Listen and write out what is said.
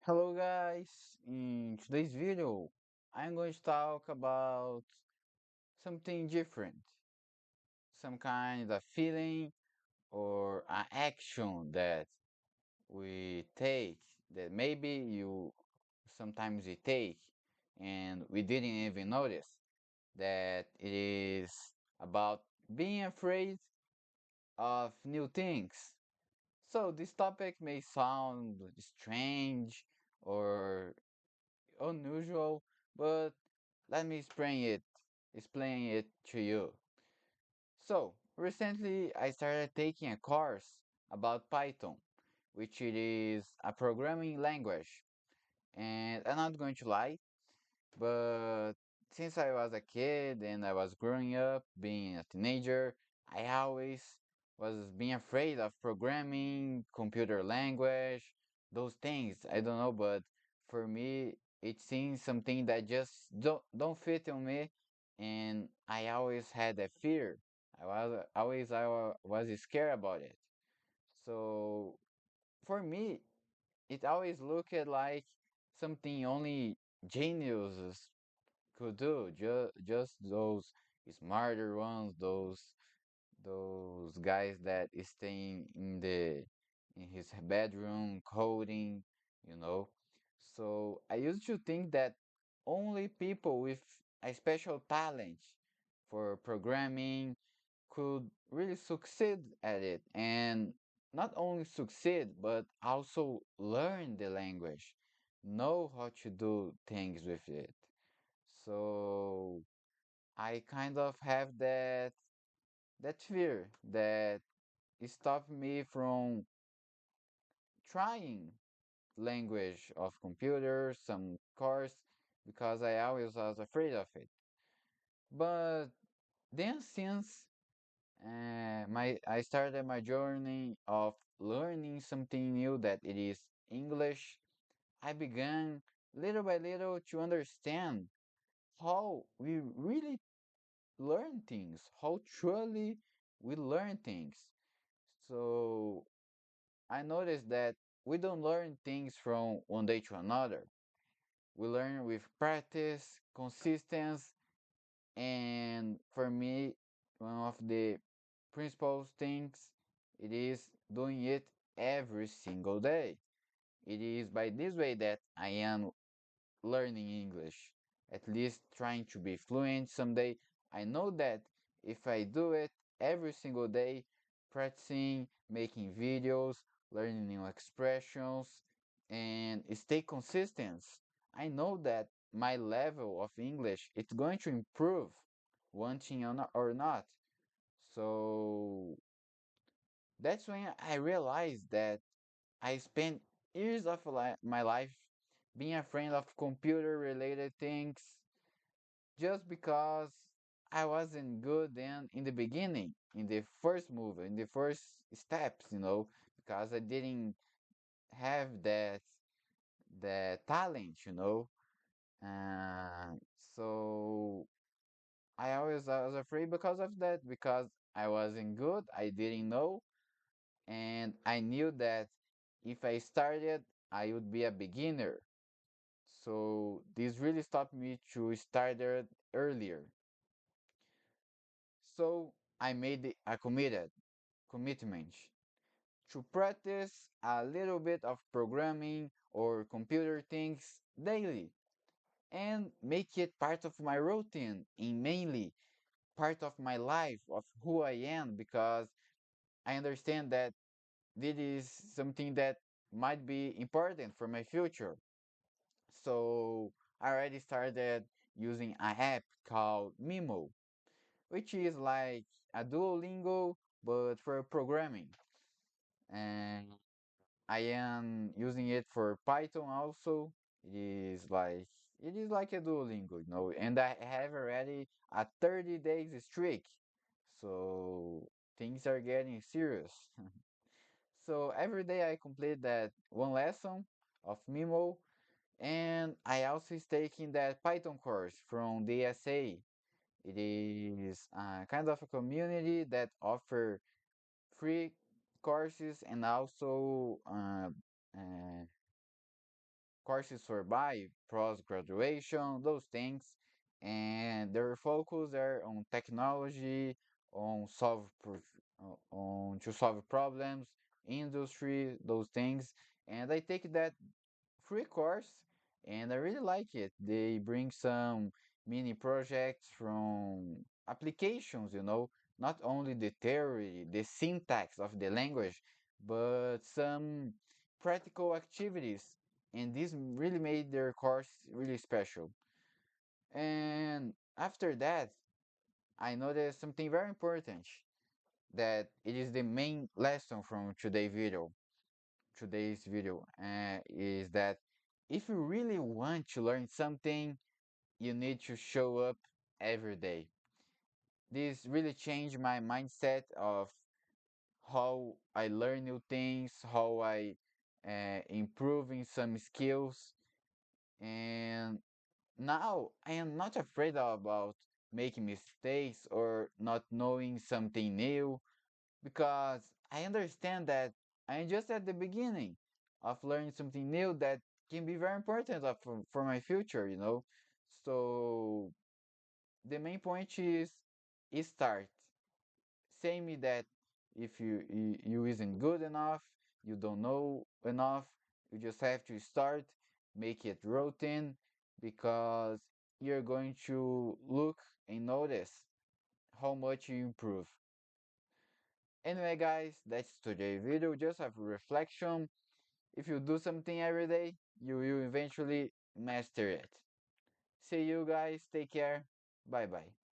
Hello guys, in today's video I'm going to talk about something different, some kind of feeling or an action that we take that maybe you sometimes we take and we didn't even notice that it is about being afraid of new things. So this topic may sound strange or unusual, but let me explain it to you. So recently I started taking a course about Python, which it is a programming language. And I'm not going to lie, but since I was a kid and I was growing up, being a teenager, I always was being afraid of programming, computer language, those things. I don't know, but for me, it seems something that just don't fit on me, and I always had a fear. I was scared about it. So for me, it always looked like something only geniuses could do. Just those smarter ones, those guys that is staying in his bedroom coding, you know. So I used to think that only people with a special talent for programming could really succeed at it, and not only succeed but also learn the language, know how to do things with it. So I kind of have that fear that stopped me from trying language of computers, some course, because I always was afraid of it. But then since my I started my journey of learning something new that it is English, I began little by little to understand how we really learn things, how truly we learn things. So I noticed that we don't learn things from one day to another. We learn with practice, consistency, and for me, one of the principal things it is doing it every single day. It is by this way that I am learning English, at least trying to be fluent someday. I know that if I do it every single day, practicing, making videos, learning new expressions, and stay consistent, I know that my level of English it's going to improve, wanting or not. So that's when I realized that I spent years of my life being afraid of computer related things just because I wasn't good then in the beginning, in the first move, in the first steps, because I didn't have that talent. Uh, so I was afraid because of that, because I wasn't good, I didn't know, and I knew that if I started, I would be a beginner. So this really stopped me to start it earlier. So I made a commitment to practice a little bit of programming or computer things daily and make it part of my routine and mainly part of my life of who I am, because I understand that this is something that might be important for my future. So I already started using an app called Mimo, which is like a Duolingo but for programming. And I am using it for Python also. It is like a Duolingo. And I have already a 30 days streak. So things are getting serious. So every day I complete that one lesson of Mimo, and I also is taking that Python course from the SA. It is kind of a community that offer free courses and also courses for buy, post graduation, those things, and their focus are on technology, on on to solve problems, industry, those things. And I take that free course and I really like it. They bring some mini projects from applications, not only the theory, the syntax of the language, but some practical activities. And this really made their course really special. And after that, I noticed something very important that it is the main lesson from today's video is that if you really want to learn something, you need to show up every day. This really changed my mindset of how I learn new things, how I improve in some skills, and now I am not afraid about making mistakes or not knowing something new because I understand that I am just at the beginning of learning something new that can be very important for my future. So the main point is start. Say me that if you isn't good enough, you don't know enough, you just have to start, make it routine because you're going to look and notice how much you improve. Anyway, guys, that's today's video. Just have a reflection. If you do something every day, you will eventually master it. See you guys. Take care. Bye bye.